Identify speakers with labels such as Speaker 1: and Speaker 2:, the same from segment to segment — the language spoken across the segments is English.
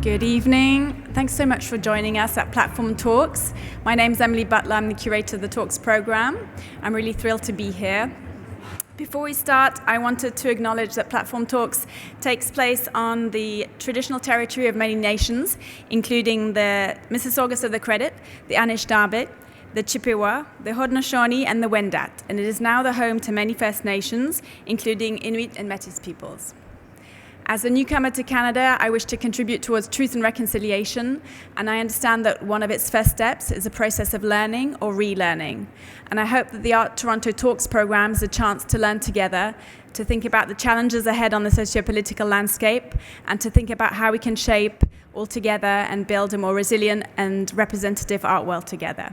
Speaker 1: Good evening. Thanks so much for joining us at Platform Talks. My name's Emily Butler. I'm the curator of the Talks program. I'm really thrilled to be here. Before we start, I wanted to acknowledge that Platform Talks takes place on the traditional territory of many nations, including the Mississaugas of the Credit, the Anishinaabe, the Chippewa, the Haudenosaunee, and the Wendat, and it is now the home to many First Nations, including Inuit and Métis peoples. As a newcomer to Canada, I wish to contribute towards truth and reconciliation, and I understand that one of its first steps is a process of learning or relearning. And I hope that the Art Toronto Talks program is a chance to learn together, to think about the challenges ahead on the socio-political landscape, and to think about how we can shape all together and build a more resilient and representative art world together.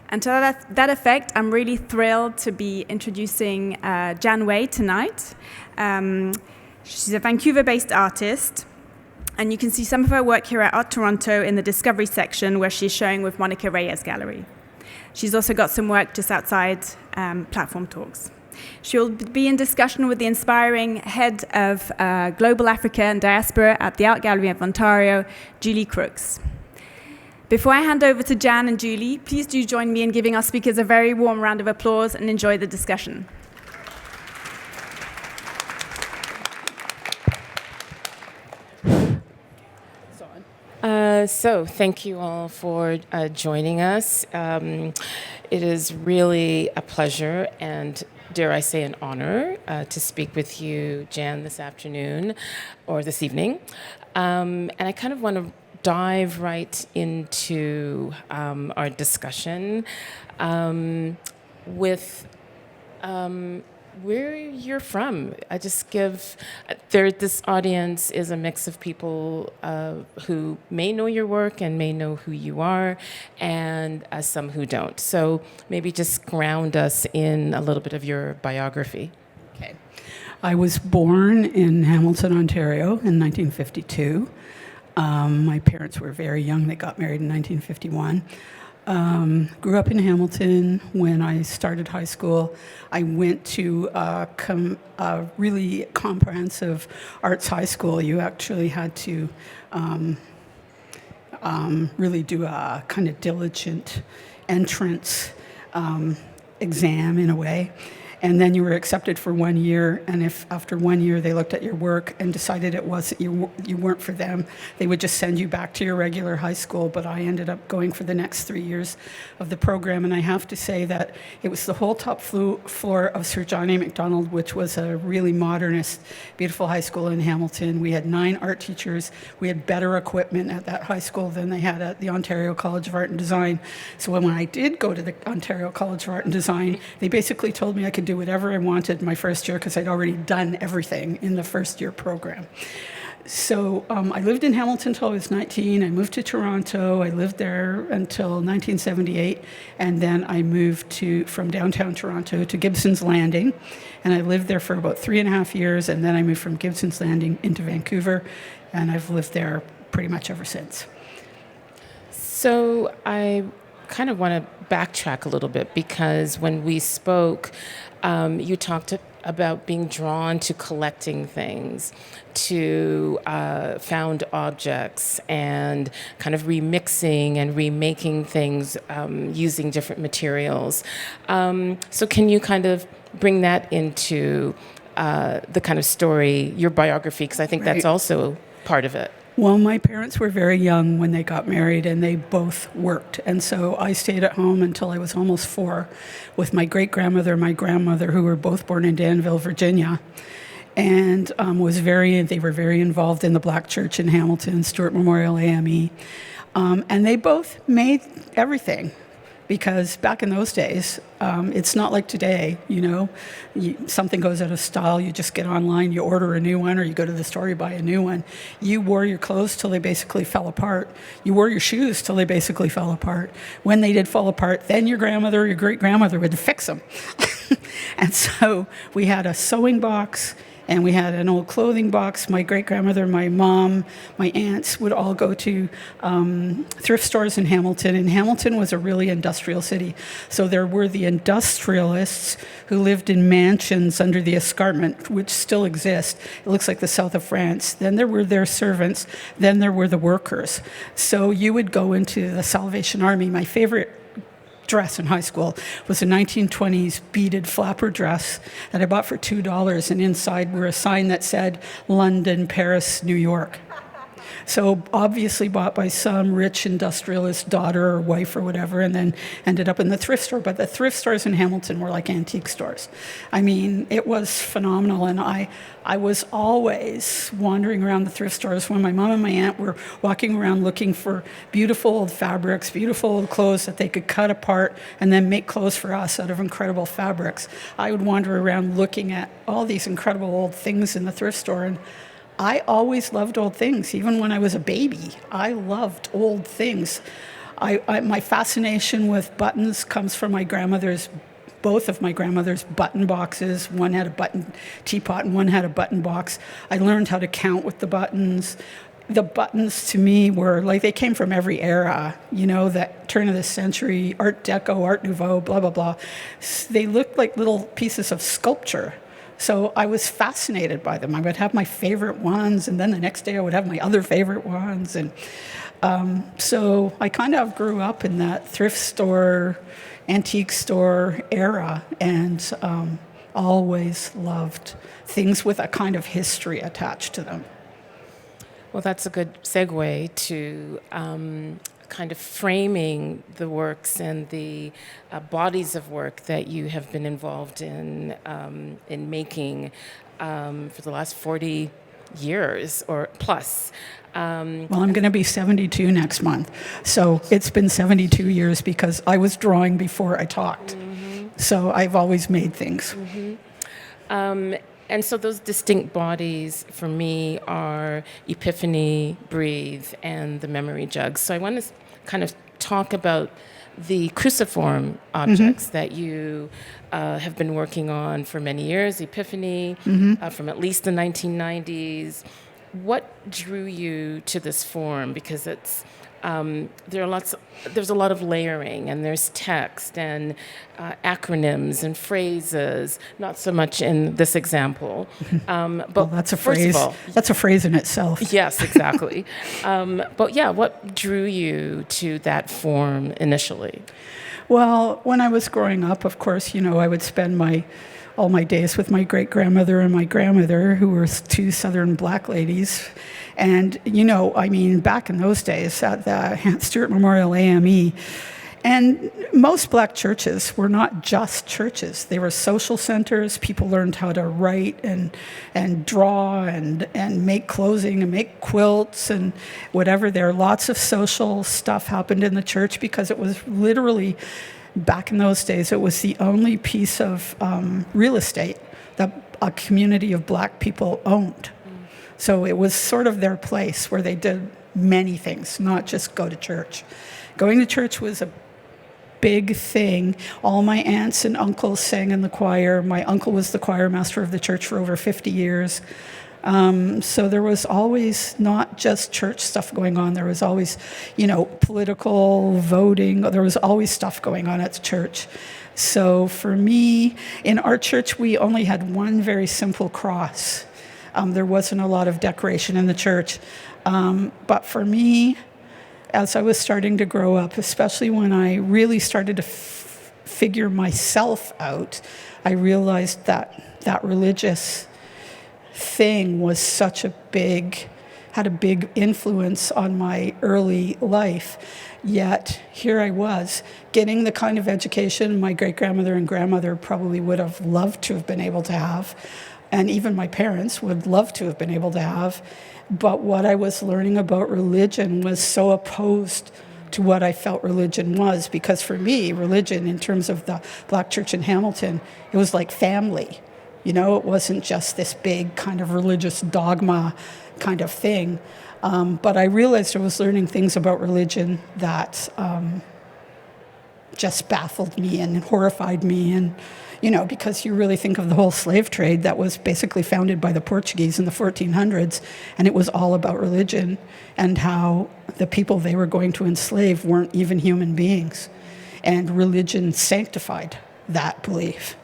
Speaker 1: And to that effect, I'm really thrilled to be introducing Jan Wei tonight. She's a Vancouver-based artist, and you can see some of her work here at Art Toronto in the Discovery section, where she's showing with Monica Reyes Gallery. She's also got some work just outside Platform Talks. She'll be in discussion with the inspiring head of Global Africa and Diaspora at the Art Gallery of Ontario, Julie Crooks. Before I hand over to Jan and Julie, please do join me in giving our speakers a very warm round of applause and enjoy the discussion.
Speaker 2: So thank you all for joining us. It is really a pleasure and, dare I say, an honor to speak with you, Jan, this afternoon or this evening. And I kind of want to dive right into our discussion with where you're from. I just give, this audience is a mix of people who may know your work and may know who you are, and some who don't. So maybe just ground us in a little bit of your biography.
Speaker 3: Okay. I was born in Hamilton, Ontario in 1952. My parents were very young. They got married in 1951. Grew up in Hamilton. When I started high school, I went to a really comprehensive arts high school. You actually had to really do a kind of diligent entrance exam in a way. And then you were accepted for 1 year, and if after 1 year they looked at your work and decided it wasn't you weren't for them, they would just send you back to your regular high school. But I ended up going for the next 3 years of the program, and I have to say that it was the whole top floor of Sir John A. Macdonald, which was a really modernist, beautiful high school in Hamilton. We had 9 art teachers. We had better equipment at that high school than they had at the Ontario College of Art and Design. So when I did go to the Ontario College of Art and Design, they basically told me I could do whatever I wanted my first year because I'd already done everything in the first year program. So I lived in Hamilton until I was 19. I moved to Toronto. I lived there until 1978, and then I moved from downtown Toronto to Gibson's Landing, and I lived there for about 3.5 years, and then I moved from Gibson's Landing into Vancouver, and I've lived there pretty much ever since.
Speaker 2: So I kind of want to backtrack a little bit, because when we spoke, you talked about being drawn to collecting things, to found objects, and kind of remixing and remaking things using different materials. So can you kind of bring that into the kind of story, your biography, because I think that's also part of it.
Speaker 3: Well, my parents were very young when they got married, and they both worked. And so I stayed at home until I was almost 4 with my great-grandmother and my grandmother, who were both born in Danville, Virginia. And they were very involved in the Black Church in Hamilton, Stewart Memorial AME. And they both made everything. Because back in those days, it's not like today, something goes out of style, you just get online, you order a new one, or you go to the store, you buy a new one. You wore your clothes till they basically fell apart. You wore your shoes till they basically fell apart. When they did fall apart, then your grandmother or your great-grandmother would fix them. And so we had a sewing box And we had an old clothing box. My great-grandmother, my mom, my aunts would all go to thrift stores in Hamilton. And Hamilton was a really industrial city. So there were the industrialists who lived in mansions under the escarpment, which still exist. It looks like the south of France. Then there were their servants. Then there were the workers. So you would go into the Salvation Army. My favorite dress in high school was a 1920s beaded flapper dress that I bought for $2, and inside were a sign that said London, Paris, New York. So obviously bought by some rich industrialist daughter or wife or whatever, and then ended up in the thrift store. But the thrift stores in Hamilton were like antique stores. I mean, it was phenomenal. And I was always wandering around the thrift stores when my mom and my aunt were walking around looking for beautiful old fabrics, beautiful old clothes that they could cut apart and then make clothes for us out of incredible fabrics. I would wander around looking at all these incredible old things in the thrift store, and I always loved old things. Even when I was a baby, I loved old things. My fascination with buttons comes from both of my grandmother's button boxes. One had a button teapot and one had a button box. I learned how to count with the buttons. The buttons to me were like, they came from every era, that turn of the century, Art Deco, Art Nouveau, blah, blah, blah. They looked like little pieces of sculpture. So I was fascinated by them. I would have my favorite ones, and then the next day I would have my other favorite ones. And so I kind of grew up in that thrift store, antique store era, and always loved things with a kind of history attached to them.
Speaker 2: Well, that's a good segue to kind of framing the works and the bodies of work that you have been involved in making for the last 40 years or plus.
Speaker 3: Well, I'm going to be 72 next month. So it's been 72 years because I was drawing before I talked. Mm-hmm. So I've always made things.
Speaker 2: Mm-hmm. And so those distinct bodies for me are Epiphany, Breathe, and the Memory Jug. So I want to kind of talk about the cruciform objects that you have been working on for many years, Epiphany, from at least the 1990s. What drew you to this form? Because it's there's a lot of layering, and there's text and acronyms and phrases. Not so much in this example, but
Speaker 3: well, that's a phrase.
Speaker 2: First of all,
Speaker 3: that's a phrase in itself.
Speaker 2: Yes, exactly. But yeah, what drew you to that form initially?
Speaker 3: Well, when I was growing up, of course, I would spend all my days with my great-grandmother and my grandmother, who were two Southern black ladies. And, back in those days at the Stewart Memorial AME, and most black churches were not just churches. They were social centers. People learned how to write and draw and make clothing and make quilts and whatever. There, lots of social stuff happened in the church because it was literally, back in those days, it was the only piece of real estate that a community of black people owned. So it was sort of their place where they did many things, not just go to church. Going to church was a big thing. All my aunts and uncles sang in the choir. My uncle was the choir master of the church for over 50 years. So there was always not just church stuff going on. There was always, political voting. There was always stuff going on at the church. So for me, in our church, we only had one very simple cross. There wasn't a lot of decoration in the church. But for me, as I was starting to grow up, especially when I really started to figure myself out, I realized that religious thing was had a big influence on my early life. Yet here I was getting the kind of education my great-grandmother and grandmother probably would have loved to have been able to have, and even my parents would love to have been able to have. But what I was learning about religion was so opposed to what I felt religion was, because for me, religion, in terms of the Black church in Hamilton, it was like family. It wasn't just this big kind of religious dogma kind of thing. But I realized I was learning things about religion that just baffled me and horrified me. And, you know, because you really think of the whole slave trade that was basically founded by the Portuguese in the 1400s, and it was all about religion and how the people they were going to enslave weren't even human beings. And religion sanctified that belief.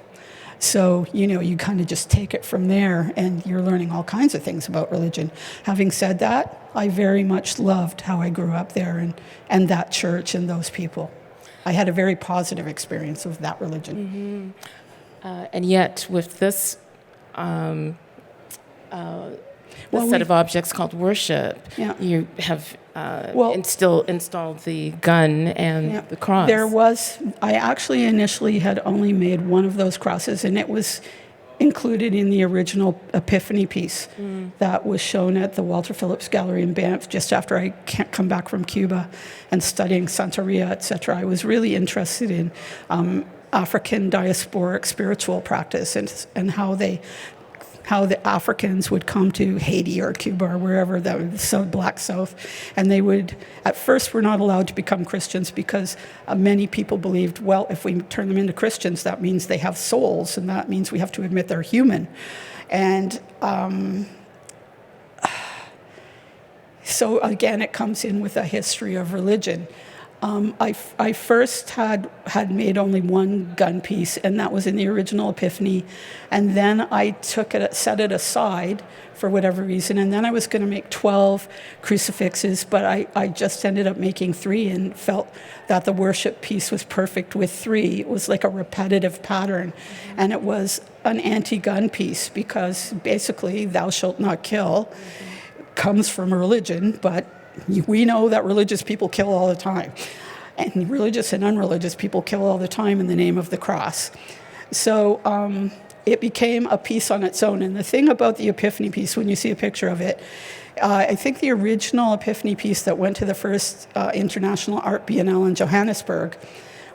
Speaker 3: So, you know, you kind of just take it from there, and you're learning all kinds of things about religion. Having said that, I very much loved how I grew up there and that church and those people. I had a very positive experience of that religion.
Speaker 2: And yet, with this set of objects called worship, you have installed the gun and the cross.
Speaker 3: I actually initially had only made one of those crosses, and it was included in the original Epiphany piece that was shown at the Walter Phillips Gallery in Banff just after I come back from Cuba and studying Santeria, etc. I was really interested in African diasporic spiritual practice and how the Africans would come to Haiti or Cuba or wherever, the Black South, and they would, at first, were not allowed to become Christians because many people believed, well, if we turn them into Christians, that means they have souls, and that means we have to admit they're human. And so again, it comes in with a history of religion. I first had made only one gun piece, and that was in the original Epiphany. And then I set it aside for whatever reason. And then I was going to make 12 crucifixes, but I just ended up making 3 and felt that the worship piece was perfect with 3. It was like a repetitive pattern. And it was an anti-gun piece because basically, thou shalt not kill comes from religion, but we know that religious people kill all the time. And religious and unreligious people kill all the time in the name of the cross. So it became a piece on its own. And the thing about the Epiphany piece, when you see a picture of it, I think the original Epiphany piece that went to the first International Art Biennale in Johannesburg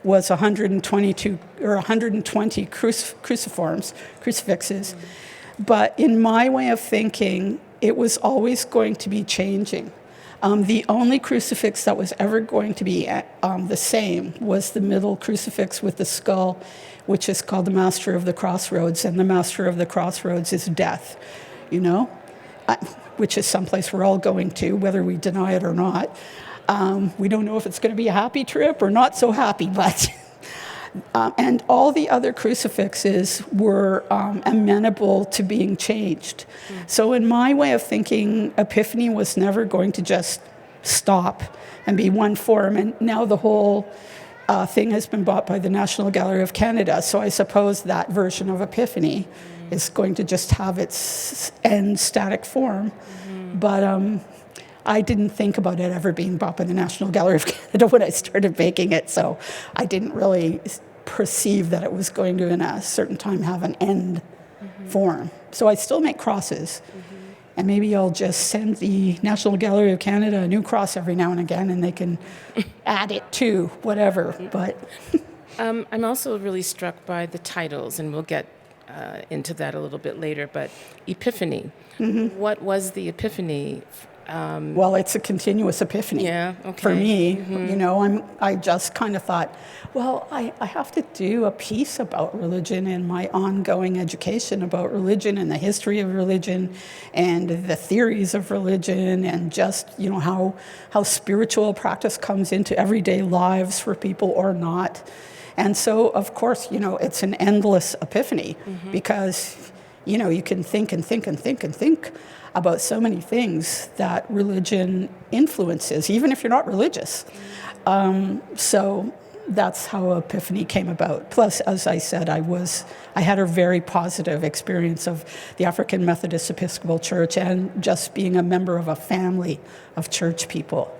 Speaker 3: was 120 crucifixes. But in my way of thinking, it was always going to be changing. The only crucifix that was ever going to be the same was the middle crucifix with the skull, which is called the Master of the Crossroads, and the Master of the Crossroads is death, you know, which is someplace we're all going to, whether we deny it or not. We don't know if it's going to be a happy trip or not so happy, but... and all the other crucifixes were amenable to being changed. So in my way of thinking, Epiphany was never going to just stop and be one form. And now the whole thing has been bought by the National Gallery of Canada. So I suppose that version of Epiphany is going to just have its end static form. But I didn't think about it ever being bought by the National Gallery of Canada when I started making it, so I didn't really perceive that it was going to, in a certain time, have an end form. So I still make crosses, and maybe I'll just send the National Gallery of Canada a new cross every now and again, and they can add it to whatever. But
Speaker 2: I'm also really struck by the titles, and we'll get into that a little bit later, but Epiphany. What was the Epiphany?
Speaker 3: Well, it's a continuous epiphany for me. You know, I just kind of thought, well, I have to do a piece about religion and my ongoing education about religion and the history of religion and the theories of religion and just, you know, how spiritual practice comes into everyday lives for people or not. And so, of course, you know, it's an endless epiphany because, you know, you can think and think and think and think about so many things that religion influences, even if you're not religious. So that's how Epiphany came about. Plus, as I said, I had a very positive experience of the African Methodist Episcopal Church and just being a member of a family of church people.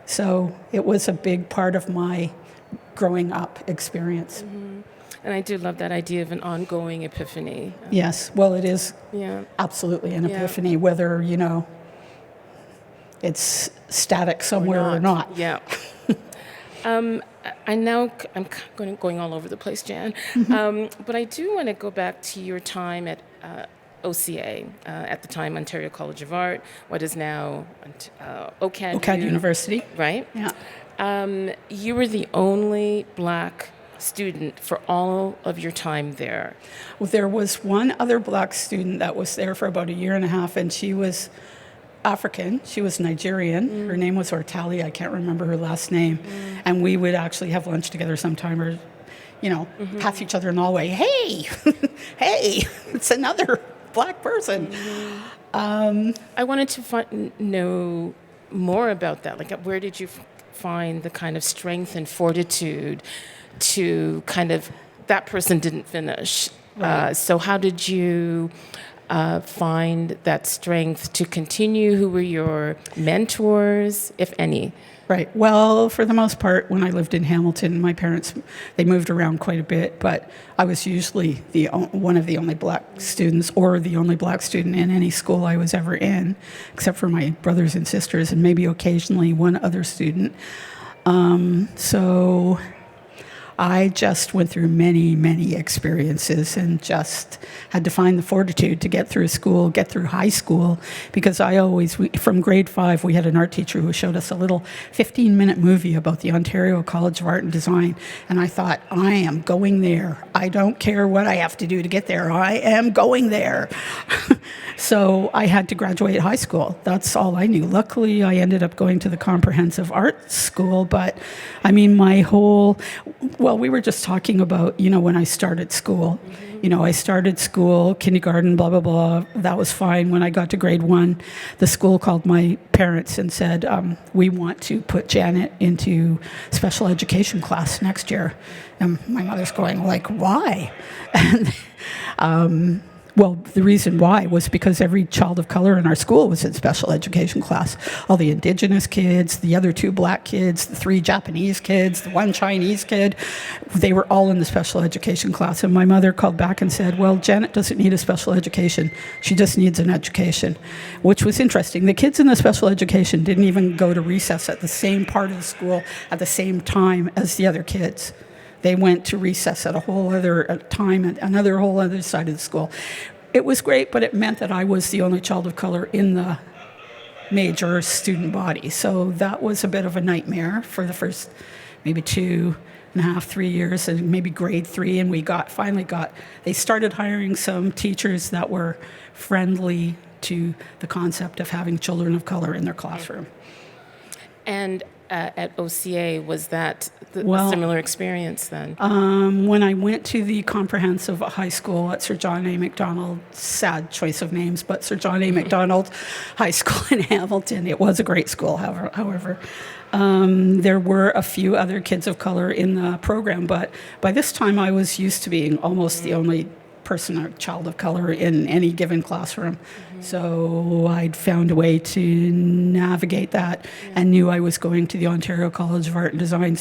Speaker 3: So it was a big part of my growing up experience.
Speaker 2: And I do love that idea of an ongoing epiphany.
Speaker 3: Yes, well, it is absolutely an epiphany, whether, you know, it's static somewhere or not.
Speaker 2: Yeah. I'm going all over the place, Jan. But I do want to go back to your time at OCA, at the time Ontario College of Art, what is now OCAD
Speaker 3: University.
Speaker 2: Right?
Speaker 3: Yeah.
Speaker 2: You were the only Black student for all of your time there.
Speaker 3: Well, there was one other Black student that was there for about a year and a half, and she was African. She was Nigerian. Her name was Ortali. I can't remember her last name. And we would actually have lunch together sometime, or, pass each other in the hallway. Hey, hey, it's another Black person.
Speaker 2: I wanted to know more about that. Like, where did you find the kind of strength and fortitude to kind of, that person didn't finish.
Speaker 3: Right.
Speaker 2: So how did you find that strength to continue? Who were your mentors, if any?
Speaker 3: Right. Well, for the most part, when I lived in Hamilton, my parents, they moved around quite a bit, but I was usually one of the only Black students, or the only Black student in any school I was ever in, except for my brothers and sisters and maybe occasionally one other student. So I just went through many, many experiences and just had to find the fortitude to get through school, get through high school, because from grade 5, we had an art teacher who showed us a little 15-minute movie about the Ontario College of Art and Design, and I thought, I am going there. I don't care what I have to do to get there. I am going there. So I had to graduate high school. That's all I knew. Luckily, I ended up going to the comprehensive art school, but I mean, well, we were just talking about, when I started school. I started school, kindergarten, blah, blah, blah. That was fine. When I got to grade 1, the school called my parents and said, we want to put Janet into special education class next year. And my mother's going, like, why? And well, the reason why was because every child of color in our school was in special education class. All the Indigenous kids, the other 2 Black kids, the 3 Japanese kids, the 1 Chinese kid, they were all in the special education class. And my mother called back and said, well, Janet doesn't need a special education. She just needs an education, which was interesting. The kids in the special education didn't even go to recess at the same part of the school at the same time as the other kids. They went to recess at a whole other time, at another whole other side of the school. It was great, but it meant that I was the only child of color in the major student body. So that was a bit of a nightmare for the first maybe 2.5, 3 years, and maybe grade 3. And they started hiring some teachers that were friendly to the concept of having children of color in their classroom.
Speaker 2: And at OCA, was that a similar experience then?
Speaker 3: When I went to the comprehensive high school at Sir John A. Macdonald, sad choice of names, but Sir John A. Macdonald High School in Hamilton, it was a great school, however. There were a few other kids of color in the program, but by this time I was used to being almost the only person or child of color in any given classroom. So I'd found a way to navigate that and knew I was going to the Ontario College of Art and Design.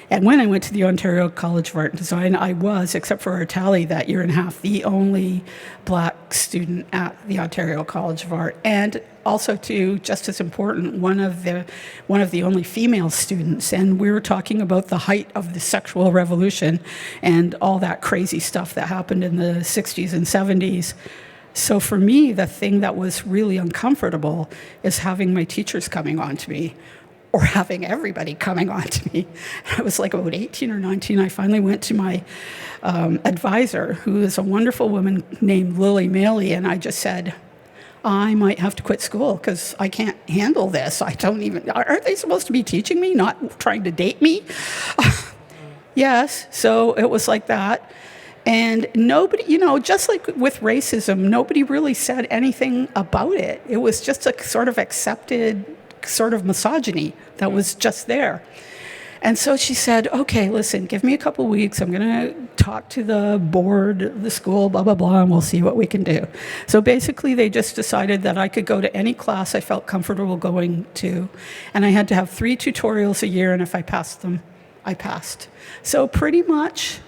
Speaker 3: And when I went to the Ontario College of Art and Design, I was, except for Ortali that year and a half, the only Black student at the Ontario College of Art. And also, too, just as important, one of the only female students. And we were talking about the height of the sexual revolution and all that crazy stuff that happened in the 60s and 70s. So for me, the thing that was really uncomfortable is having my teachers coming on to me, or having everybody coming on to me. I was like about 18 or 19. I finally went to my advisor, who is a wonderful woman named Lily Maley, and I just said, I might have to quit school because I can't handle this. Aren't they supposed to be teaching me, not trying to date me? Yes, so it was like that. And nobody, just like with racism, nobody really said anything about it. It was just a sort of accepted sort of misogyny that was just there. And so she said, okay, listen, give me a couple weeks. I'm going to talk to the board of the school, blah, blah, blah, and we'll see what we can do. So basically, they just decided that I could go to any class I felt comfortable going to. And I had to have 3 tutorials a year, and if I passed them, I passed. So pretty much,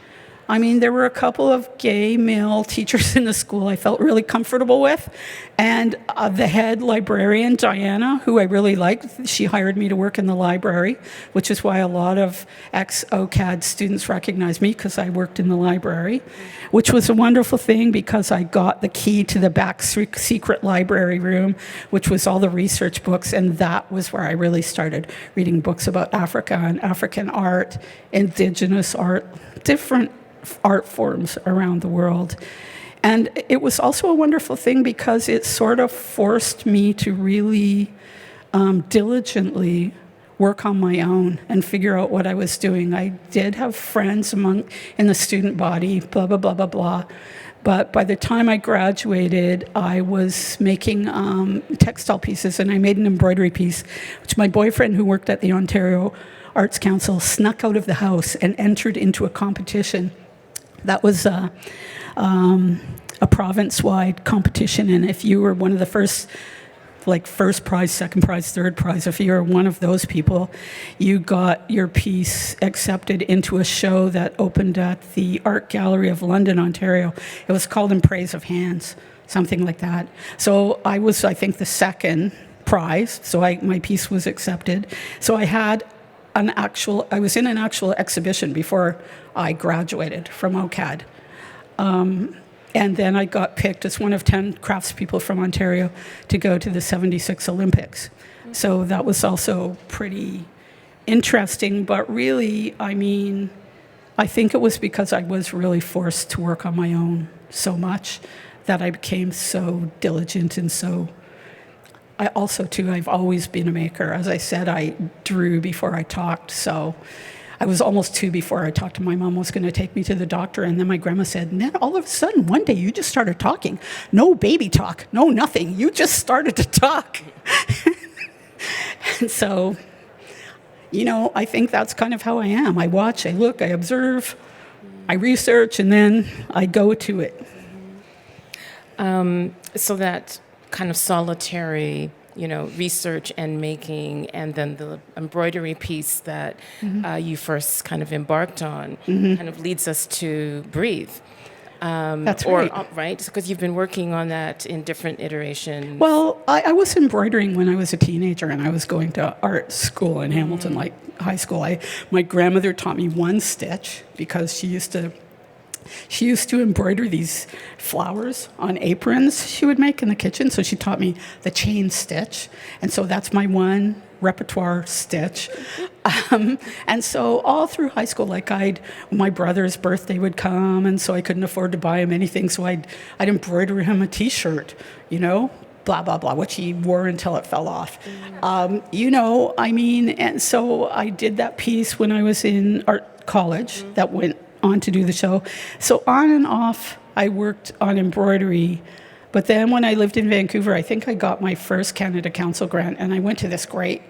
Speaker 3: I mean, there were a couple of gay male teachers in the school I felt really comfortable with. And the head librarian, Diana, who I really liked, she hired me to work in the library, which is why a lot of ex-OCAD students recognize me, because I worked in the library, which was a wonderful thing because I got the key to the back secret library room, which was all the research books, and that was where I really started reading books about Africa and African art, indigenous art, different art forms around the world. And it was also a wonderful thing because it sort of forced me to really diligently work on my own and figure out what I was doing. I did have friends in the student body, blah, blah, blah, blah, blah. But by the time I graduated, I was making textile pieces, and I made an embroidery piece, which my boyfriend, who worked at the Ontario Arts Council, snuck out of the house and entered into a competition. That was a province-wide competition, and if you were one of the first prize, second prize, third prize, if you were one of those people, you got your piece accepted into a show that opened at the Art Gallery of London, Ontario. It was called In Praise of Hands, something like that. So I was, I think, the second prize, so my piece was accepted. So I had I was in an actual exhibition before I graduated from OCAD. And then I got picked as one of 10 craftspeople from Ontario to go to the 76 Olympics. So that was also pretty interesting, but really, I mean, I think it was because I was really forced to work on my own so much that I became so diligent and so... I also, too, I've always been a maker. As I said, I drew before I talked, so I was almost 2 before I talked. My mom was going to take me to the doctor, and then my grandma said, and then all of a sudden, one day, you just started talking. No baby talk, no nothing. You just started to talk. And so, I think that's kind of how I am. I watch, I look, I observe, I research, and then I go to it.
Speaker 2: So that kind of solitary, research and making, and then the embroidery piece that you first kind of embarked on kind of leads us to Breathe.
Speaker 3: That's right.
Speaker 2: Right? Because you've been working on that in different iterations.
Speaker 3: Well, I was embroidering when I was a teenager, and I was going to art school in Hamilton, like high school. My grandmother taught me one stitch because she used to embroider these flowers on aprons she would make in the kitchen, so she taught me the chain stitch, and so that's my one repertoire stitch. And so all through high school, my brother's birthday would come, and so I couldn't afford to buy him anything, so I'd embroider him a T-shirt, blah, blah, blah, which he wore until it fell off. And so I did that piece when I was in art college that went on to do the show. So on and off, I worked on embroidery. But then when I lived in Vancouver, I think I got my first Canada Council grant, and I went to this great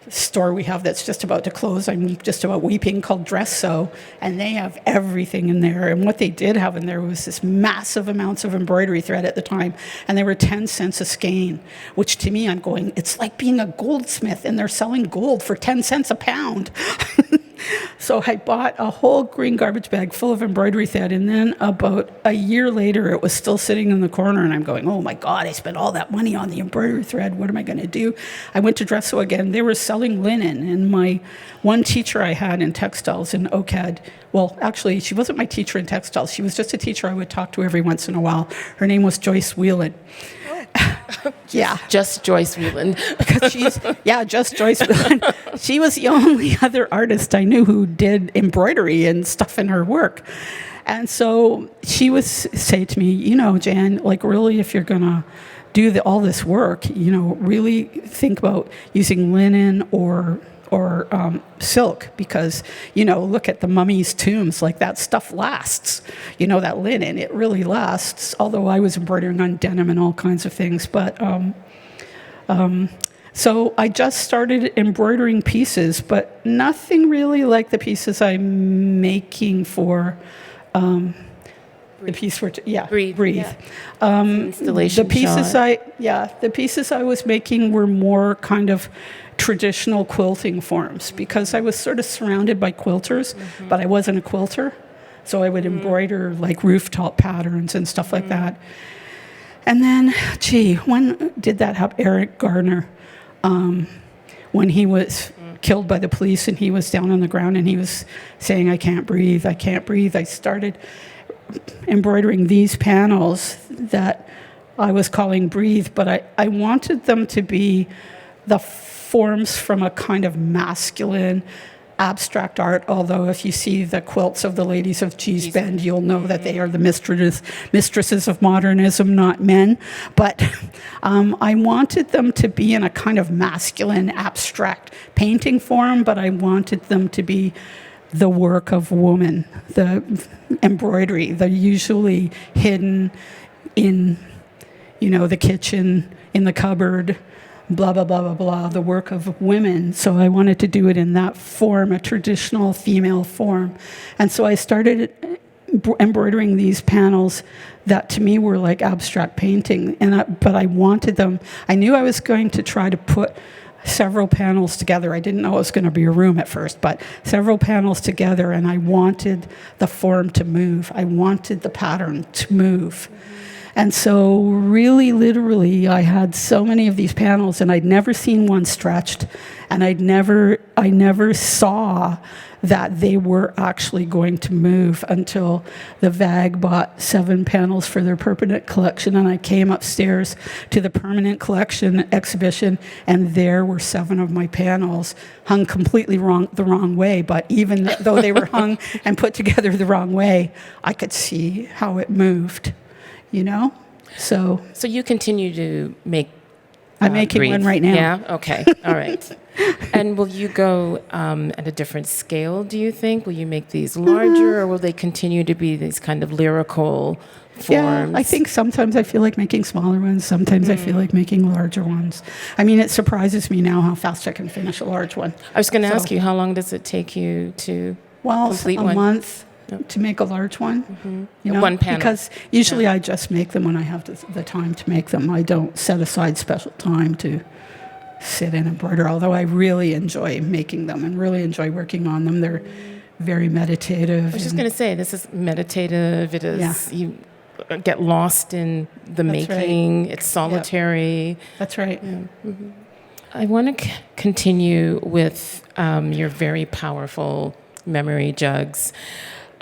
Speaker 3: store we have that's just about to close. I'm just about weeping, called Dress Sew, and they have everything in there. And what they did have in there was this massive amounts of embroidery thread at the time, and they were 10 cents a skein, which to me, I'm going, it's like being a goldsmith, and they're selling gold for 10 cents a pound. So I bought a whole green garbage bag full of embroidery thread, and then about a year later, it was still sitting in the corner, and I'm going, oh my God, I spent all that money on the embroidery thread. What am I going to do? I went to Dress Sew again. They were selling linen, and my one teacher I had in textiles in OCAD, well, actually, she wasn't my teacher in textiles. She was just a teacher I would talk to every once in a while. Her name was Joyce Whelan. Yeah.
Speaker 2: Just Joyce Whelan.
Speaker 3: Because just Joyce Whelan. She was the only other artist I knew who did embroidery and stuff in her work. And so she would say to me, Jan, really, if you're going to do all this work, really think about using linen or silk, because, look at the mummies' tombs, that stuff lasts. That linen, it really lasts, although I was embroidering on denim and all kinds of things. But so I just started embroidering pieces, but nothing really like the pieces I'm making for the piece for Breathe.
Speaker 2: Yeah. Installation.
Speaker 3: The pieces I was making were more kind of traditional quilting forms, because I was sort of surrounded by quilters, but I wasn't a quilter. So I would embroider like rooftop patterns and stuff like that. And then, when did that happen? Eric Gardner, when he was killed by the police and he was down on the ground and he was saying, I can't breathe, I can't breathe. I started embroidering these panels that I was calling Breathe, but I wanted them to be the forms from a kind of masculine abstract art, although if you see the quilts of the ladies of Cheese Bend, you'll know that they are the mistresses of modernism, not men. But I wanted them to be in a kind of masculine abstract painting form, but I wanted them to be the work of woman, the embroidery, the usually hidden in, the kitchen, in the cupboard, blah, blah, blah, blah, blah, the work of women. So I wanted to do it in that form, a traditional female form. And so I started embroidering these panels that to me were like abstract painting. But I wanted them, I knew I was going to try to put several panels together. I didn't know it was going to be a room at first, but several panels together, and I wanted the form to move. I wanted the pattern to move. And so really, literally, I had so many of these panels, and I'd never seen one stretched, and I never saw that they were actually going to move until the VAG bought 7 panels for their permanent collection, and I came upstairs to the permanent collection exhibition, and there were 7 of my panels hung completely the wrong way, but even though they were hung and put together the wrong way, I could see how it moved. So
Speaker 2: you continue to make.
Speaker 3: I'm making
Speaker 2: Breathe.
Speaker 3: one right now.
Speaker 2: Yeah. Okay. All right. And will you go at a different scale? Do you think? Will you make these larger, or will they continue to be these kind of lyrical forms?
Speaker 3: Yeah, I think sometimes I feel like making smaller ones. Sometimes I feel like making larger ones. I mean, it surprises me now how fast I can finish a large one.
Speaker 2: I was going to ask you, how long does it take you to complete
Speaker 3: a
Speaker 2: one?
Speaker 3: month. To make a large one,
Speaker 2: one panel.
Speaker 3: Because usually I just make them when I have the time to make them. I don't set aside special time to sit and embroider, although I really enjoy making them and really enjoy working on them. They're very meditative.
Speaker 2: I was just going to say, this is meditative. It is, you get lost in the making. Right. It's solitary.
Speaker 3: Yep. That's right.
Speaker 2: Yeah. Mm-hmm. I want to continue with your very powerful memory jugs.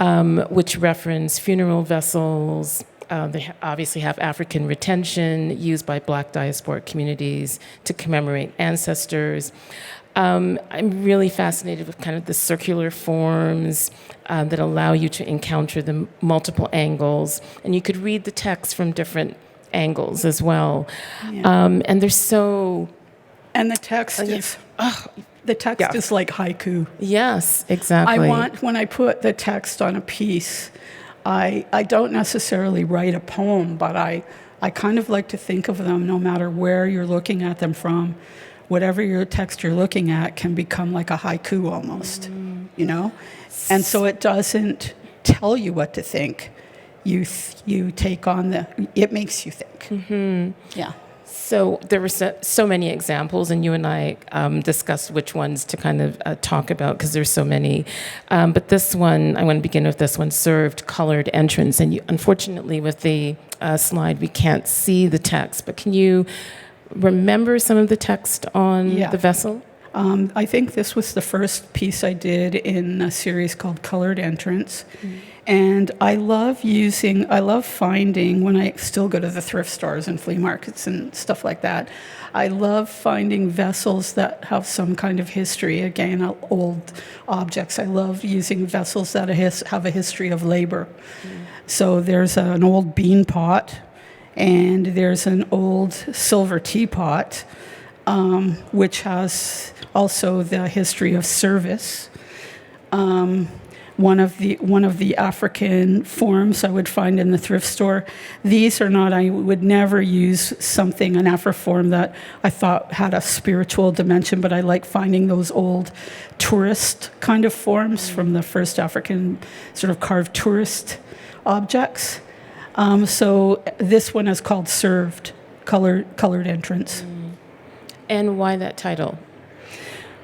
Speaker 2: Which reference funeral vessels. They obviously have African retention used by Black diasporic communities to commemorate ancestors. I'm really fascinated with kind of the circular forms that allow you to encounter the multiple angles, and you could read the text from different angles as well. Yeah. And they're so...
Speaker 3: And the text is... The text is like haiku.
Speaker 2: Yes, exactly.
Speaker 3: When I put the text on a piece, I don't necessarily write a poem, but I kind of like to think of them no matter where you're looking at them from. Whatever your text you're looking at can become like a haiku almost, And so it doesn't tell you what to think. You take on it makes you think. Mm-hmm. Yeah.
Speaker 2: So there were so many examples, and you and I discussed which ones to kind of talk about because there's so many. But this one, I want to begin with this one, served colored entrance. And unfortunately, with the slide, we can't see the text. But can you remember some of the text on the vessel?
Speaker 3: I think this was the first piece I did in a series called Colored Entrance. Mm-hmm. And I love finding, when I still go to the thrift stores and flea markets and stuff like that, I love finding vessels that have some kind of history, again, old objects. I love using vessels that have a history of labor. Mm. So there's an old bean pot, and there's an old silver teapot, which has also the history of service. One of the African forms I would find in the thrift store. These are not, I would never use an Afro-form that I thought had a spiritual dimension, but I like finding those old tourist kind of forms from the first African sort of carved tourist objects. So this one is called Served, Colored Entrance.
Speaker 2: And why that title?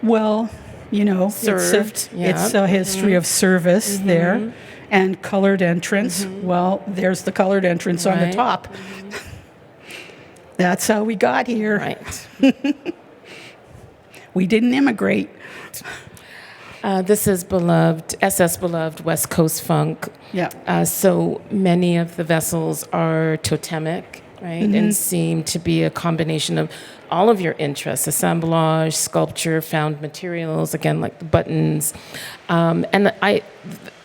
Speaker 3: Well,
Speaker 2: Served,
Speaker 3: it's a history of service there. And colored entrance, well, there's the colored entrance on the top. That's how we got here.
Speaker 2: Right.
Speaker 3: We didn't immigrate.
Speaker 2: This is SS Beloved West Coast Funk.
Speaker 3: Yeah.
Speaker 2: So many of the vessels are totemic, right? And seem to be a combination of all of your interests: assemblage, sculpture, found materials, again, like the buttons.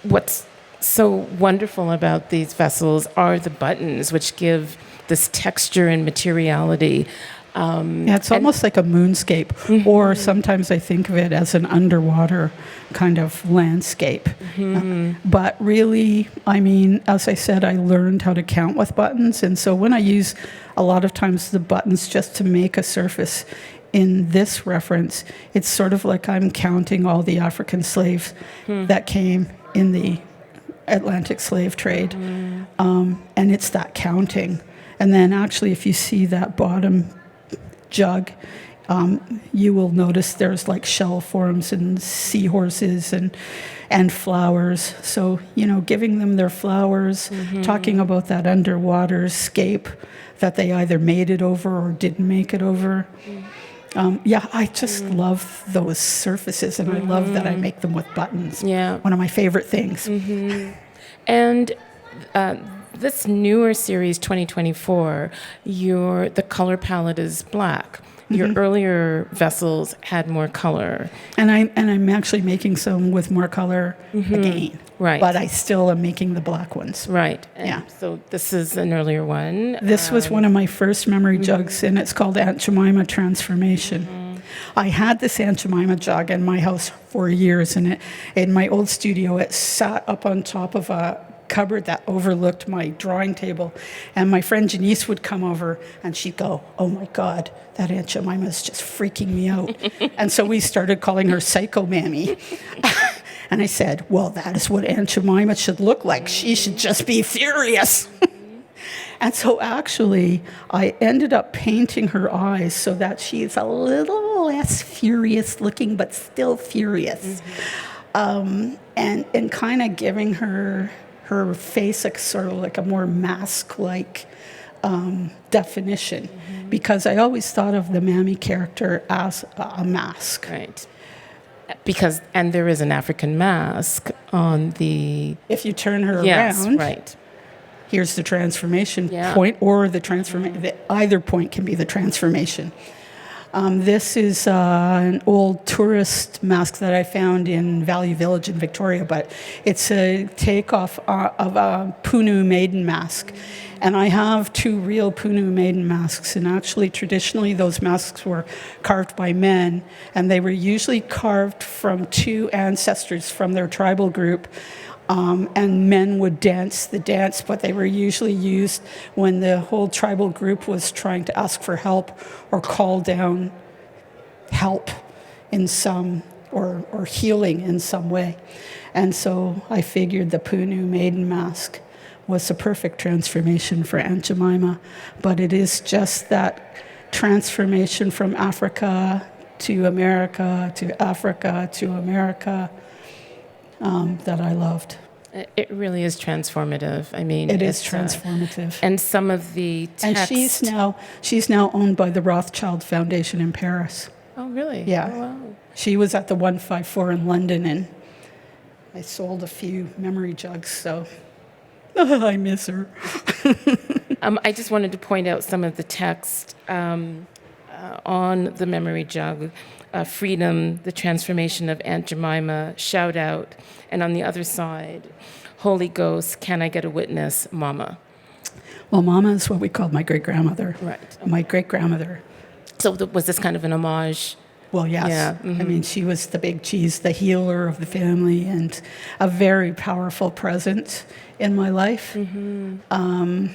Speaker 2: What's so wonderful about these vessels are the buttons, which give this texture and materiality.
Speaker 3: It's almost like a moonscape, or sometimes I think of it as an underwater kind of landscape. But really, I mean, as I said, I learned how to count with buttons, and so when I use a lot of times the buttons just to make a surface in this reference, it's sort of like I'm counting all the African slaves that came in the Atlantic slave trade, and it's that counting. And then actually, if you see that bottom jug, you will notice there's like shell forms and seahorses and flowers. So, giving them their flowers, talking about that underwater scape that they either made it over or didn't make it over. I just love those surfaces, and I love that I make them with buttons.
Speaker 2: Yeah.
Speaker 3: One of my favorite things.
Speaker 2: And this newer series, 2024, the color palette is black. Your earlier vessels had more color.
Speaker 3: And I'm actually making some with more color again.
Speaker 2: Right.
Speaker 3: But I still am making the black ones.
Speaker 2: Right. And
Speaker 3: Yeah.
Speaker 2: so this is an earlier one.
Speaker 3: This was one of my first memory jugs, and it's called Aunt Jemima Transformation. I had this Aunt Jemima jug in my house for years, and in my old studio, it sat up on top of a cupboard that overlooked my drawing table, and my friend Janice would come over and she'd go, "Oh my God, that Aunt Jemima is just freaking me out." And so we started calling her Psycho Mammy. And I said, well, that is what Aunt Jemima should look like. She should just be furious. And so actually, I ended up painting her eyes so that she's a little less furious looking, but still furious. And kind of giving her face sort of like a more mask-like definition. Because I always thought of the Mammy character as a mask.
Speaker 2: Right. And there is an African mask on the...
Speaker 3: If you turn her
Speaker 2: Yes,
Speaker 3: around,
Speaker 2: right.
Speaker 3: here's the transformation
Speaker 2: Yeah.
Speaker 3: point, or the transformation. Either point can be the transformation. This is an old tourist mask that I found in Valley Village in Victoria, but it's a takeoff of a Punu maiden mask. And I have two real Punu maiden masks, and actually traditionally those masks were carved by men, and they were usually carved from two ancestors from their tribal group. And men would dance the dance, but they were usually used when the whole tribal group was trying to ask for help or call down help in some, or healing in some way. And so I figured the Punu maiden mask was a perfect transformation for Aunt Jemima, but it is just that transformation from Africa to America to Africa to America that I loved.
Speaker 2: It really is transformative. I mean,
Speaker 3: it is transformative.
Speaker 2: And some of the text...
Speaker 3: And she's now owned by the Rothschild Foundation in Paris.
Speaker 2: Oh, really?
Speaker 3: Yeah.
Speaker 2: Oh, wow.
Speaker 3: She was at the 154 in London, and I sold a few memory jugs, so I miss her.
Speaker 2: I just wanted to point out some of the text on the memory jug. Freedom, the transformation of Aunt Jemima, shout out. And on the other side, Holy Ghost, can I get a witness, Mama?
Speaker 3: Well, Mama is what we called my great-grandmother.
Speaker 2: Right. Okay.
Speaker 3: My great-grandmother.
Speaker 2: So was this kind of an homage?
Speaker 3: Well, yes.
Speaker 2: Yeah. Mm-hmm.
Speaker 3: I mean, she was the big cheese, the healer of the family, and a very powerful presence in my life. Mm-hmm.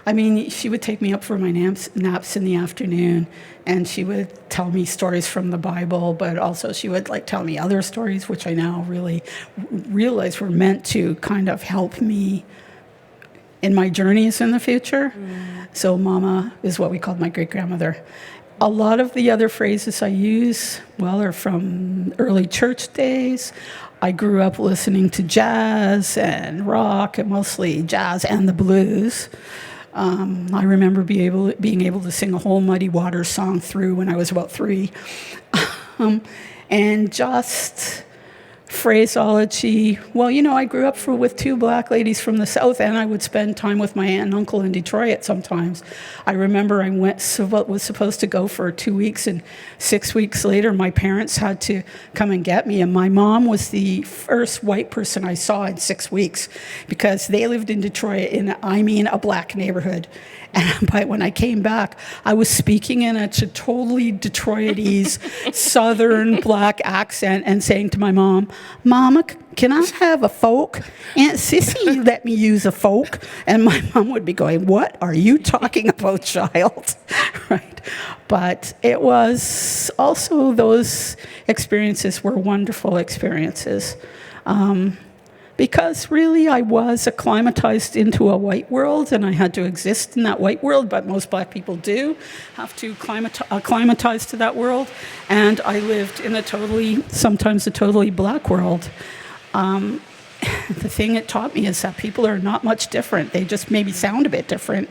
Speaker 3: I mean, she would take me up for my naps in the afternoon, and she would tell me stories from the Bible, but also she would tell me other stories, which I now really realize were meant to kind of help me in my journeys in the future. So Mama is what we called my great-grandmother. A lot of the other phrases I use, well, are from early church days. I grew up listening to jazz and rock, and mostly jazz and the blues. I remember being able to sing a whole Muddy Waters song through when I was about 3. And just phraseology. Well, I grew up with 2 black ladies from the South, and I would spend time with my aunt and uncle in Detroit sometimes. I remember I was supposed to go for 2 weeks, and 6 weeks later, my parents had to come and get me. And my mom was the first white person I saw in 6 weeks, because they lived in Detroit in, a black neighborhood. But when I came back, I was speaking in a totally Detroitese Southern black accent and saying to my mom, "Mama, can I have a fork? Aunt Sissy let me use a fork." And my mom would be going, "What are you talking about, child?" Right. But it was also, those experiences were wonderful experiences. Because really I was acclimatized into a white world, and I had to exist in that white world, but most black people do have to acclimatize to that world. And I lived in sometimes a totally black world. The thing it taught me is that people are not much different. They just maybe sound a bit different,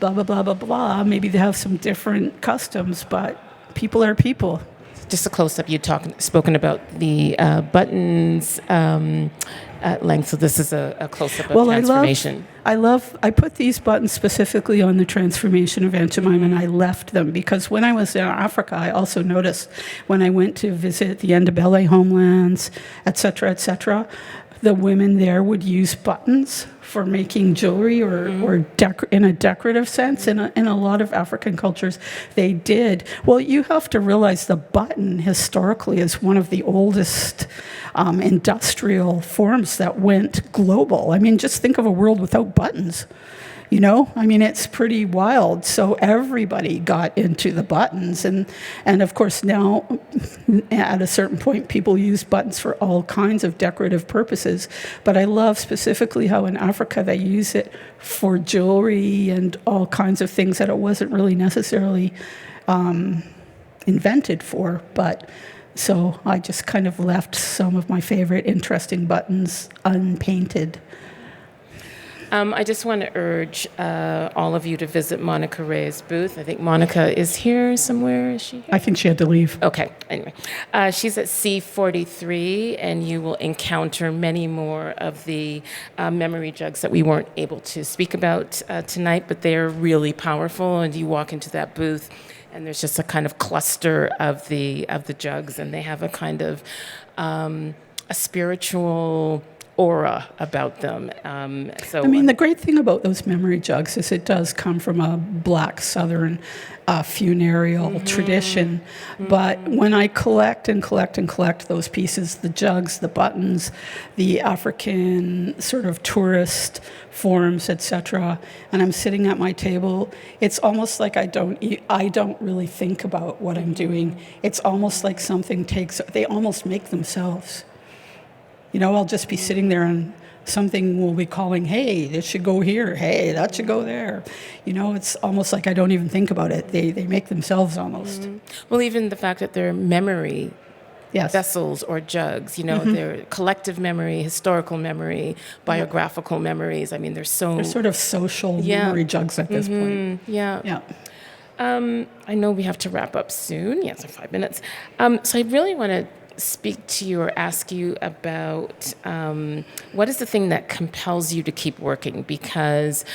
Speaker 3: blah, blah, blah, blah, blah. Maybe they have some different customs, but people are people.
Speaker 2: Just a close-up, you'd spoken about the buttons at length, so this is a close-up of transformation.
Speaker 3: I put these buttons specifically on the transformation of Aunt Jemima, and I left them because when I was in Africa, I also noticed when I went to visit the Ndebele homelands, et cetera, the women there would use buttons for making jewelry or in a decorative sense. In a lot of African cultures, they did. Well, you have to realize the button historically is one of the oldest industrial forms that went global. I mean, just think of a world without buttons. It's pretty wild. So everybody got into the buttons. And of course, now, at a certain point, people use buttons for all kinds of decorative purposes. But I love specifically how in Africa they use it for jewelry and all kinds of things that it wasn't really necessarily invented for. But so I just kind of left some of my favorite interesting buttons unpainted.
Speaker 2: I just want to urge all of you to visit Monica Reyes' booth. I think Monica is here somewhere. Is she here?
Speaker 3: I think she had to leave.
Speaker 2: Okay. Anyway, she's at C43, and you will encounter many more of the memory jugs that we weren't able to speak about tonight, but they're really powerful. And you walk into that booth, and there's just a kind of cluster of the jugs, and they have a kind of a spiritual aura about them. The great thing about those memory jugs is it does come from a black Southern funereal tradition. But when I collect those pieces, the jugs, the buttons, the African sort of tourist forms, etc., and I'm sitting at my table, it's almost like I don't really think about what I'm doing. It's almost like they almost make themselves. I'll just be sitting there and something will be calling, "Hey, this should go here. Hey, that should go there." It's almost like I don't even think about it. They make themselves almost. Well, even the fact that they're memory vessels or jugs, they're collective memory, historical memory, biographical memories. I mean, they're
Speaker 3: sort of social memory jugs at this point.
Speaker 2: Yeah. I know we have to wrap up soon. Yes, in 5 minutes. So I really want to speak to you or ask you about what is the thing that compels you to keep working? Because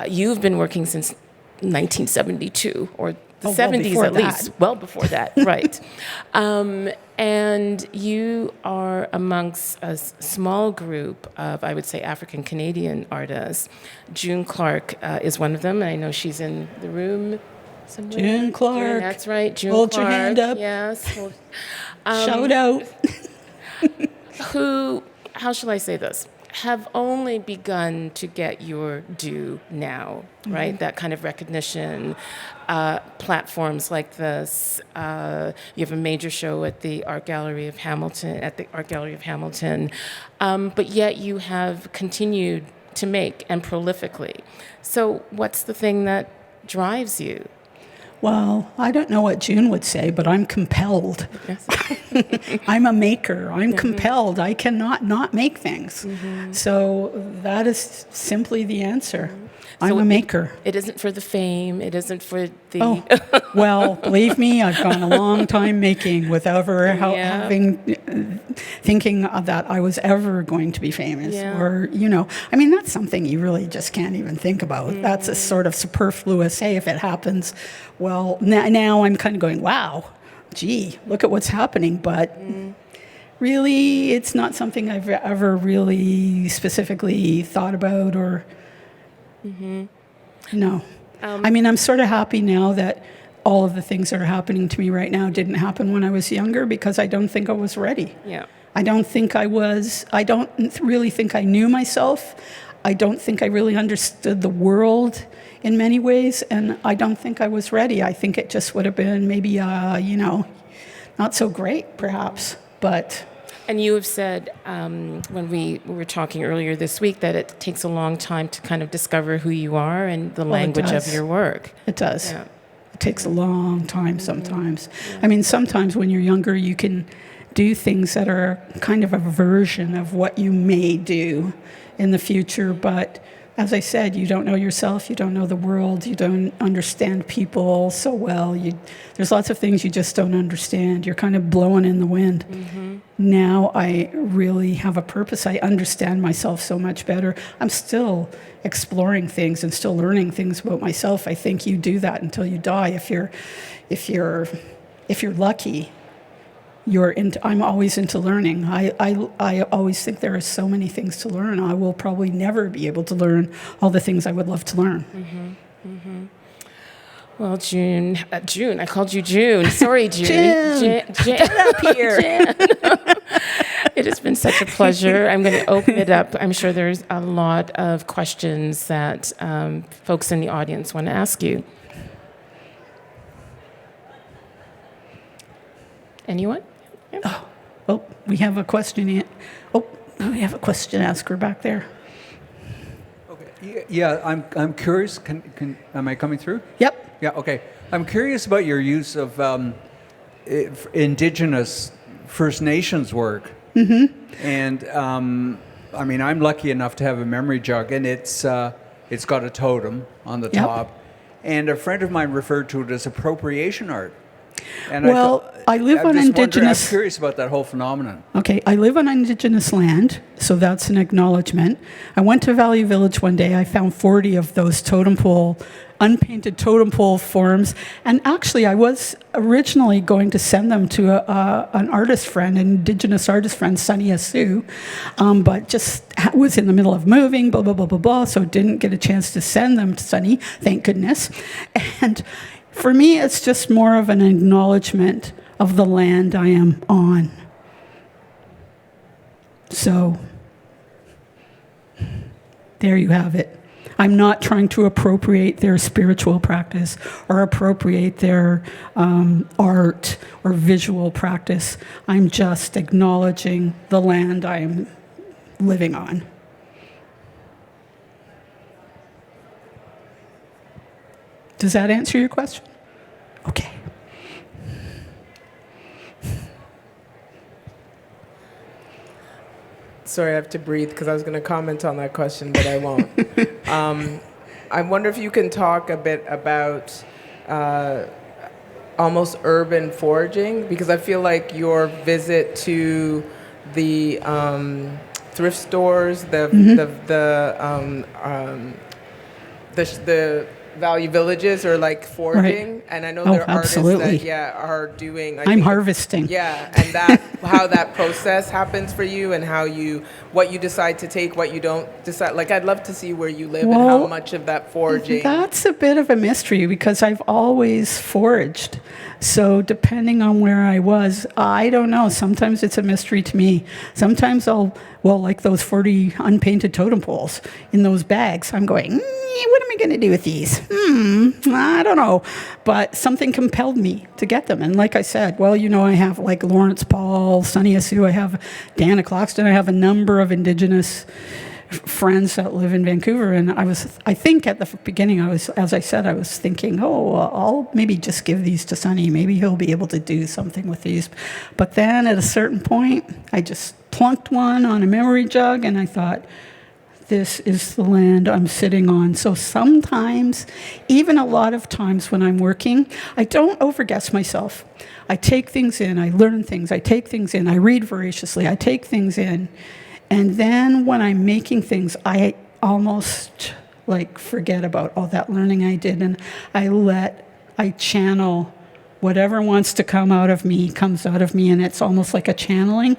Speaker 2: you've been working since 1972 or the 70s at least, well before that, right. And you are amongst a small group of, I would say, African-Canadian artists. June Clark is one of them, and I know she's in the room somewhere.
Speaker 3: June Clark.
Speaker 2: That's right, June
Speaker 3: Hold
Speaker 2: Clark.
Speaker 3: Hold your hand up.
Speaker 2: Yes.
Speaker 3: Shout out.
Speaker 2: Who, how shall I say this, have only begun to get your due now, right? That kind of recognition, platforms like this. You have a major show at the Art Gallery of Hamilton, but yet you have continued to make, and prolifically. So what's the thing that drives you?
Speaker 3: Well, I don't know what June would say, but I'm compelled.
Speaker 2: Yes.
Speaker 3: I'm a maker. I'm compelled. I cannot not make things. So that is simply the answer. I'm a maker.
Speaker 2: It isn't for the fame. It isn't for the...
Speaker 3: Oh, well, believe me, I've gone a long time making without ever thinking that I was ever going to be famous.
Speaker 2: Yeah.
Speaker 3: Or, I mean, that's something you really just can't even think about. That's a sort of superfluous, hey, if it happens, well, now I'm kind of going, wow, gee, look at what's happening. But really, it's not something I've ever really specifically thought about or... No. I mean, I'm sort of happy now that all of the things that are happening to me right now didn't happen when I was younger because I don't think I was ready.
Speaker 2: Yeah.
Speaker 3: I don't really think I knew myself. I don't think I really understood the world in many ways, and I don't think I was ready. I think it just would have been maybe, not so great, perhaps, but...
Speaker 2: And you have said, when we were talking earlier this week, that it takes a long time to kind of discover who you are and the language of your work.
Speaker 3: It does.
Speaker 2: Yeah.
Speaker 3: It takes a long time sometimes. Yeah. I mean, sometimes when you're younger, you can do things that are kind of a version of what you may do in the future, but as I said, you don't know yourself, you don't know the world, you don't understand people so well. There's lots of things you just don't understand. You're kind of blowing in the wind. Now I really have a purpose. I understand myself so much better. I'm still exploring things and still learning things about myself. I think you do that until you die. If you're lucky. I'm always into learning. I always think there are so many things to learn. I will probably never be able to learn all the things I would love to learn.
Speaker 2: Well, June, I called you June. Sorry, June.
Speaker 3: Get up here.
Speaker 2: It has been such a pleasure. I'm going to open it up. I'm sure there's a lot of questions that folks in the audience want to ask you. Anyone?
Speaker 3: Oh, we have a question. We have a question asker back there.
Speaker 4: Okay. Yeah, I'm curious. Am I coming through?
Speaker 3: Yep.
Speaker 4: Yeah. Okay. I'm curious about your use of Indigenous First Nations work. And I mean, I'm lucky enough to have a memory jug, and it's got a totem on the top. And a friend of mine referred to it as appropriation art. And
Speaker 3: I live on Indigenous...
Speaker 4: I'm curious about that whole phenomenon.
Speaker 3: Okay, I live on Indigenous land, so that's an acknowledgement. I went to Valley Village one day. I found 40 of those unpainted totem pole forms, and actually I was originally going to send them to an artist friend, an Indigenous artist friend, Sunny Asu, but just was in the middle of moving, blah, blah, blah, blah, blah, so didn't get a chance to send them to Sunny, thank goodness. And for me, it's just more of an acknowledgement of the land I am on. So, there you have it. I'm not trying to appropriate their spiritual practice or appropriate their art or visual practice. I'm just acknowledging the land I am living on. Does that answer your question? Okay.
Speaker 5: Sorry, I have to breathe because I was going to comment on that question, but I won't. I wonder if you can talk a bit about almost urban foraging, because I feel like your visit to the thrift stores, the value villages are like foraging, right. And I know there are
Speaker 3: absolutely.
Speaker 5: Artists that are doing.
Speaker 3: I'm harvesting.
Speaker 5: Yeah, and that how that process happens for you, and what you decide to take, what you don't decide. Like, I'd love to see where you live and how much of that foraging.
Speaker 3: That's a bit of a mystery because I've always foraged. So depending on where I was, I don't know. Sometimes it's a mystery to me. Sometimes like those 40 unpainted totem poles in those bags, I'm going, what am I going to do with these? I don't know. But something compelled me to get them. And like I said, I have like Lawrence Paul, Sunny Asu, I have Dana Cloxton, I have a number of Indigenous friends that live in Vancouver, and I think at the beginning, as I said, I was thinking, I'll maybe just give these to Sonny. Maybe he'll be able to do something with these. But then at a certain point, I just plunked one on a memory jug, and I thought, this is the land I'm sitting on. So sometimes, even a lot of times when I'm working, I don't overguess myself. I take things in, I learn things, I take things in, I read voraciously, I take things in. And then when I'm making things, I almost forget about all that learning I did, and I channel whatever wants to come out of me, comes out of me, and it's almost like a channeling.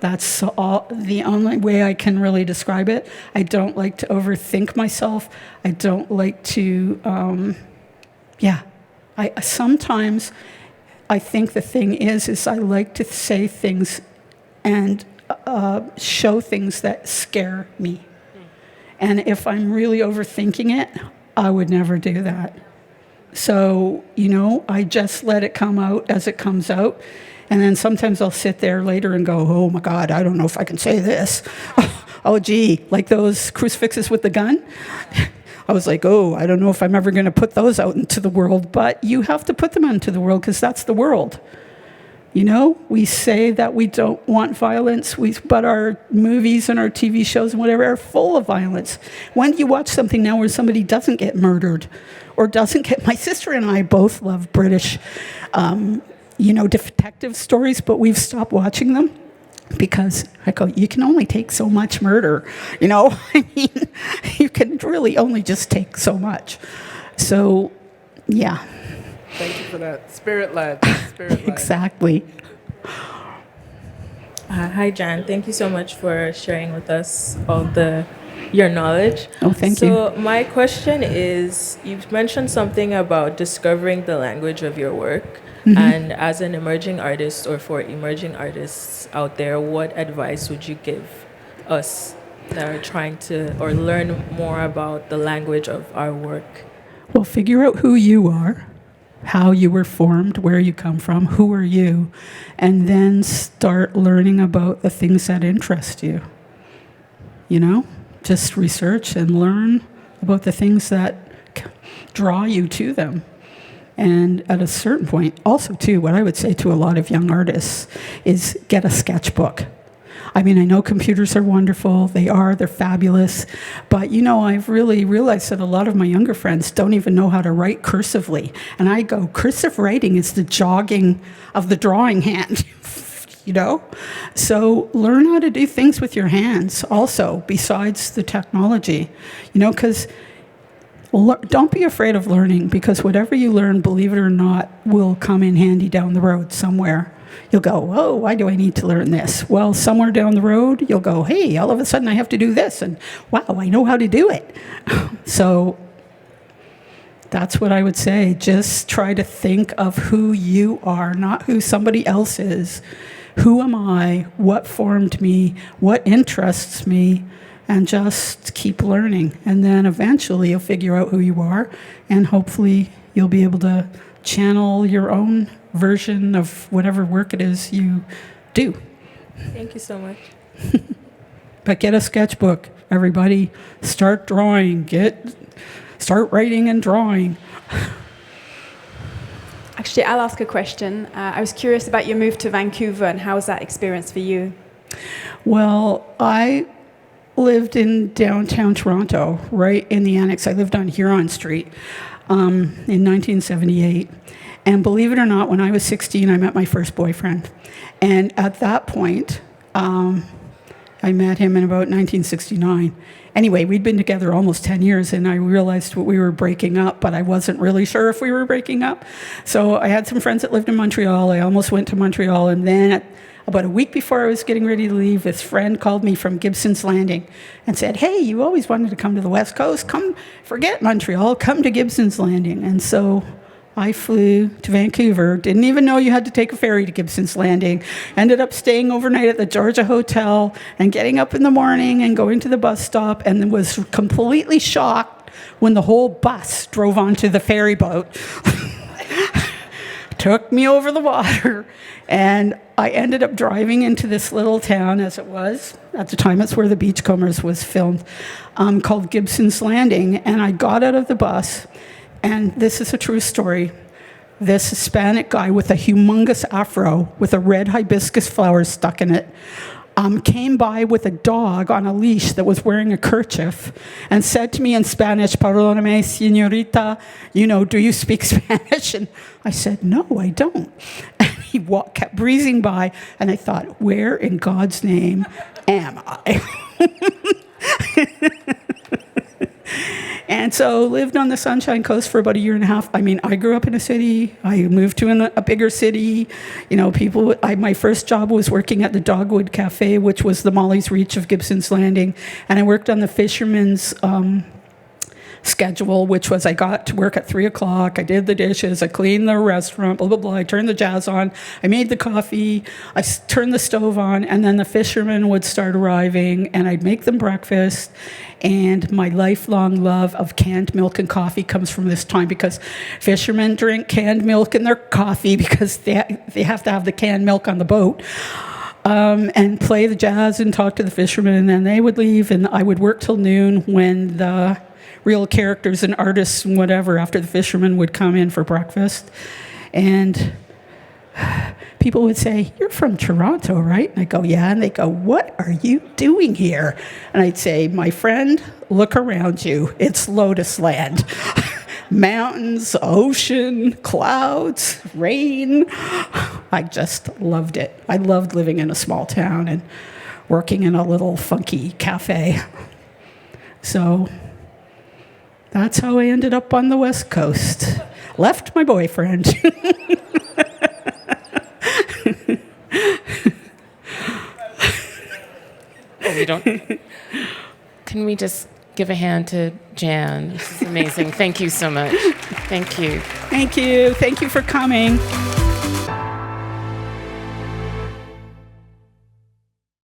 Speaker 3: That's the only way I can really describe it. I don't like to overthink myself. I don't like to, sometimes I think the thing is I like to say things and show things that scare me. And if I'm really overthinking it, I would never do that. So, I just let it come out as it comes out. And then sometimes I'll sit there later and go, oh my God, I don't know if I can say this. Oh, gee, like those crucifixes with the gun. I was like, I don't know if I'm ever going to put those out into the world. But you have to put them into the world because that's the world. We say that we don't want violence, but our movies and our TV shows and whatever are full of violence. When do you watch something now where somebody doesn't get murdered or doesn't get... My sister and I both love British detective stories, but we've stopped watching them because I go, you can only take so much murder. I mean, you can really only just take so much. So, yeah.
Speaker 5: Thank you for that. Spirit-led.
Speaker 3: Exactly.
Speaker 6: Hi, Jan. Thank you so much for sharing with us all your knowledge.
Speaker 3: Oh, thank you.
Speaker 6: So my question is, you've mentioned something about discovering the language of your work. Mm-hmm. And as an emerging artist, or for emerging artists out there, what advice would you give us that are trying to or learn more about the language of our work?
Speaker 3: Well, figure out who you are, how you were formed, where you come from, who are you, and then start learning about the things that interest you. Just research and learn about the things that draw you to them. And at a certain point, also too, what I would say to a lot of young artists is get a sketchbook. I mean, I know computers are wonderful, they're fabulous, but I've really realized that a lot of my younger friends don't even know how to write cursively. And I go, cursive writing is the jogging of the drawing hand, So learn how to do things with your hands also, besides the technology, because don't be afraid of learning, because whatever you learn, believe it or not, will come in handy down the road somewhere. You'll go, why do I need to learn this? Well, somewhere down the road, you'll go, hey, all of a sudden I have to do this, and wow, I know how to do it. So that's what I would say. Just try to think of who you are, not who somebody else is. Who am I? What formed me? What interests me? And just keep learning. And then eventually you'll figure out who you are, and hopefully you'll be able to channel your own version of whatever work it is you do.
Speaker 6: Thank you so much.
Speaker 3: But get a sketchbook, everybody. Start drawing. Start writing and drawing.
Speaker 1: Actually, I'll ask a question. I was curious about your move to Vancouver, and how was that experience for you?
Speaker 3: Well, I lived in downtown Toronto, right in the annex. I lived on Huron Street in 1978. And believe it or not, when I was 16, I met my first boyfriend. And at that point, I met him in about 1969. Anyway, we'd been together almost 10 years, and I realized we were breaking up, but I wasn't really sure if we were breaking up. So I had some friends that lived in Montreal. I almost went to Montreal, and then about a week before I was getting ready to leave, this friend called me from Gibson's Landing and said, hey, you always wanted to come to the West Coast. Come, forget Montreal, come to Gibson's Landing. And so I flew to Vancouver, didn't even know you had to take a ferry to Gibson's Landing, ended up staying overnight at the Georgia Hotel and getting up in the morning and going to the bus stop, and was completely shocked when the whole bus drove onto the ferry boat. took me over the water, and I ended up driving into this little town, as it was. At the time, it's where The Beachcombers was filmed, called Gibson's Landing. And I got out of the bus, and this is a true story. This Hispanic guy with a humongous afro with a red hibiscus flower stuck in it came by with a dog on a leash that was wearing a kerchief and said to me in Spanish, "Perdóname, señorita, do you speak Spanish?" And I said, "No, I don't." And he kept breezing by, and I thought, where in God's name am I? And so lived on the Sunshine Coast for about a year and a half. I mean, I grew up in a city. I moved to a bigger city. My first job was working at the Dogwood Cafe, which was the Molly's Reach of Gibson's Landing. And I worked on the fishermen's schedule, which was I got to work at 3 o'clock. I did the dishes. I cleaned the restaurant, blah, blah, blah. I turned the jazz on. I made the coffee. I turned the stove on. And then the fishermen would start arriving, and I'd make them breakfast. And my lifelong love of canned milk and coffee comes from this time, because fishermen drink canned milk in their coffee because they have to have the canned milk on the boat. And play the jazz and talk to the fishermen, and then they would leave, and I would work till noon when the real characters and artists and whatever, after the fishermen would come in for breakfast. And people would say, "You're from Toronto, right?" And I go, "Yeah." And they go, "What are you doing here?" And I'd say, "My friend, look around you. It's Lotus Land." Mountains, ocean, clouds, rain. I just loved it. I loved living in a small town and working in a little funky cafe. So that's how I ended up on the West Coast. Left my boyfriend.
Speaker 2: Can we just give a hand to Jan? This is amazing. Thank you so much. Thank you.
Speaker 3: Thank you. Thank you for coming.